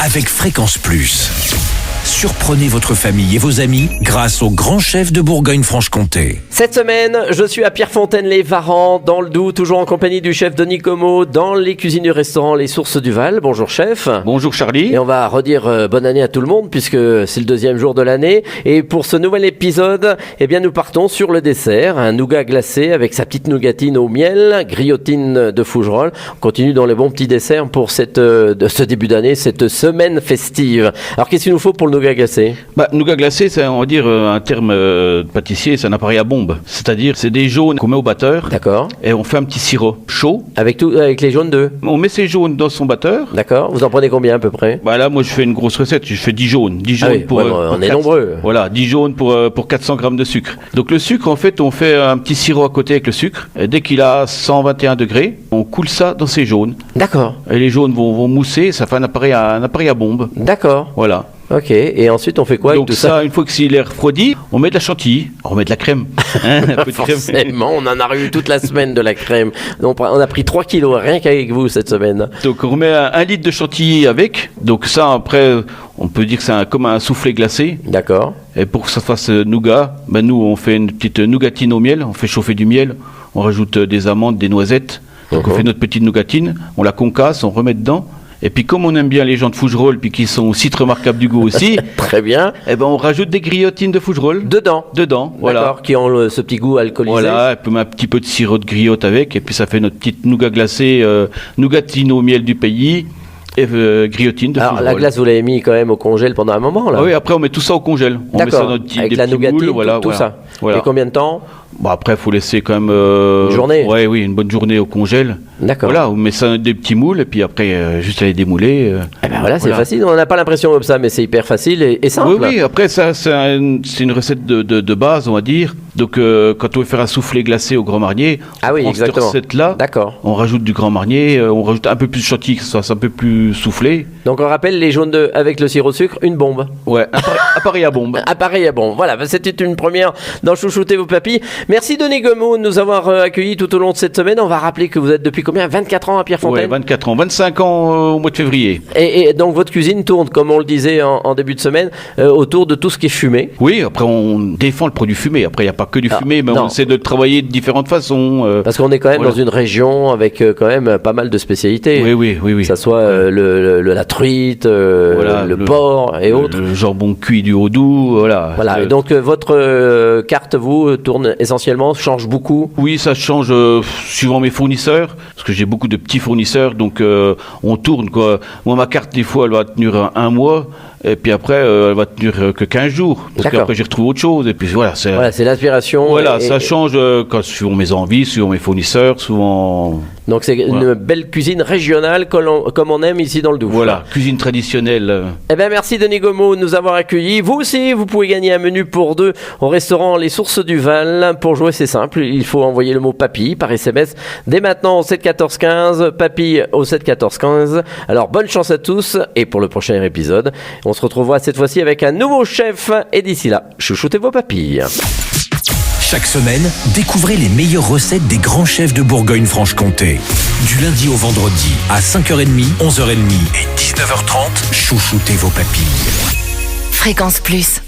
avec Fréquence Plus. Surprenez votre famille et vos amis grâce au grand chef de Bourgogne-Franche-Comté. Cette semaine, je suis à Pierrefontaine-les-Varans, dans le Doubs, toujours en compagnie du chef Denis Como, dans les cuisines du restaurant Les Sources du Val. Bonjour chef. Bonjour Charlie. Et on va redire bonne année à tout le monde, puisque c'est le deuxième jour de l'année. Et pour ce nouvel épisode, eh bien, nous partons sur le dessert, un nougat glacé avec sa petite nougatine au miel, griotine de Fougerolles. On continue dans les bons petits desserts pour ce début d'année, cette semaine festive. Alors qu'est-ce qu'il nous faut pour le nougat glacé? Nougat glacé, c'est on va dire un terme pâtissier, c'est un appareil à bombe. C'est-à-dire, c'est des jaunes qu'on met au batteur. D'accord. Et on fait un petit sirop chaud. Avec les jaunes d'œufs. On met ces jaunes dans son batteur. D'accord. Vous en prenez combien à peu près? Là, moi, je fais une grosse recette. Je fais 10 jaunes. 10 jaunes oui, on est nombreux. Voilà, 10 jaunes pour 400 grammes de sucre. Donc, le sucre, en fait, on fait un petit sirop à côté avec le sucre. Et dès qu'il a 121 degrés, on coule ça dans ces jaunes. D'accord. Et les jaunes vont mousser. Ça fait un appareil à bombe. D'accord. Voilà. Ok, et ensuite on fait quoi avec tout ça? Donc une fois que s'il est refroidi, on met de la chantilly, on met de la crème. Un peu de Forcément, on en a eu toute la semaine de la crème. Donc, on a pris 3 kilos rien qu'avec vous cette semaine. Donc on met 1 litre de chantilly avec. Donc ça après, on peut dire que c'est comme un soufflé glacé. D'accord. Et pour que ça fasse nougat, nous on fait une petite nougatine au miel, on fait chauffer du miel, on rajoute des amandes, des noisettes. Donc on fait notre petite nougatine, on la concasse, on remet dedans. Et puis comme on aime bien les gens de Fougerolles, puis qui sont aussi très remarquables du goût aussi, très bien. On rajoute des griotines de Fougerolles dedans, voilà. D'accord, qui ont ce petit goût alcoolisé. Voilà, et puis on met un petit peu de sirop de griotte avec, et puis ça fait notre petite nougat glacée, nougatine au miel du pays. Et griotine de Fougerolles. Alors la glace, vous l'avez mis quand même au congèle pendant un moment là. Oui, après on met tout ça au congèle. On met ça dans avec la nougatine, tout ça. Voilà. Et combien de temps? Après, il faut laisser quand même... une journée. Oui, une bonne journée au congèle. D'accord. Voilà, on met ça dans des petits moules, et puis après, juste à les démouler. C'est facile. On n'a pas l'impression comme ça, mais c'est hyper facile et simple. Oui, après, ça, c'est une recette de base, on va dire. Donc, quand on veut faire un soufflé glacé au Grand Marnier, on prend cette recette-là, on rajoute du Grand Marnier, on rajoute un peu plus de chantilly, que ça soit un peu plus soufflé. Donc, on rappelle les jaunes d'œufs avec le sirop de sucre, une bombe. Ouais, appareil à bombe. Appareil à bombe. Voilà, c'était une première dans Chouchoutez vos papilles. Merci Denis Como de nous avoir accueillis tout au long de cette semaine. On va rappeler que vous êtes depuis combien? 24 ans à Pierrefontaine? Oui, 24 ans. 25 ans au mois de février. Et donc, votre cuisine tourne, comme on le disait en début de semaine, autour de tout ce qui est fumé. Oui, après, on défend le produit fumé. Après, il n'y a pas que du fumé, mais on essaie de le travailler de différentes façons. Parce qu'on est quand même dans une région avec quand même pas mal de spécialités. Oui. Que ça soit la truite, le porc et autres. Le jambon cuit du Haut-Doubs, voilà. Et donc, votre carte, vous, tourne essentiellement, change beaucoup? Oui, ça change suivant mes fournisseurs, parce que j'ai beaucoup de petits fournisseurs, donc on tourne, quoi. Moi, ma carte, des fois, elle va tenir un mois. Et puis après, elle va tenir que 15 jours. Parce qu'après, j'y retrouve autre chose. Et puis voilà, c'est l'inspiration. Voilà, ça change suivant mes envies, suivant mes fournisseurs, souvent. Donc c'est une belle cuisine régionale comme on aime ici dans le Doubs. Voilà, cuisine traditionnelle. Eh bien, merci Denis Como de nous avoir accueillis. Vous aussi, vous pouvez gagner un menu pour 2 au restaurant Les Sources du Val. Pour jouer, c'est simple. Il faut envoyer le mot papille par SMS dès maintenant au 7 14 15. Papille au 7 14 15. Alors, bonne chance à tous. Et pour le prochain épisode, on se retrouvera cette fois-ci avec un nouveau chef. Et d'ici là, chouchoutez vos papilles. Chaque semaine, découvrez les meilleures recettes des grands chefs de Bourgogne-Franche-Comté. Du lundi au vendredi, à 5h30, 11h30 et 19h30, chouchoutez vos papilles. Fréquence Plus.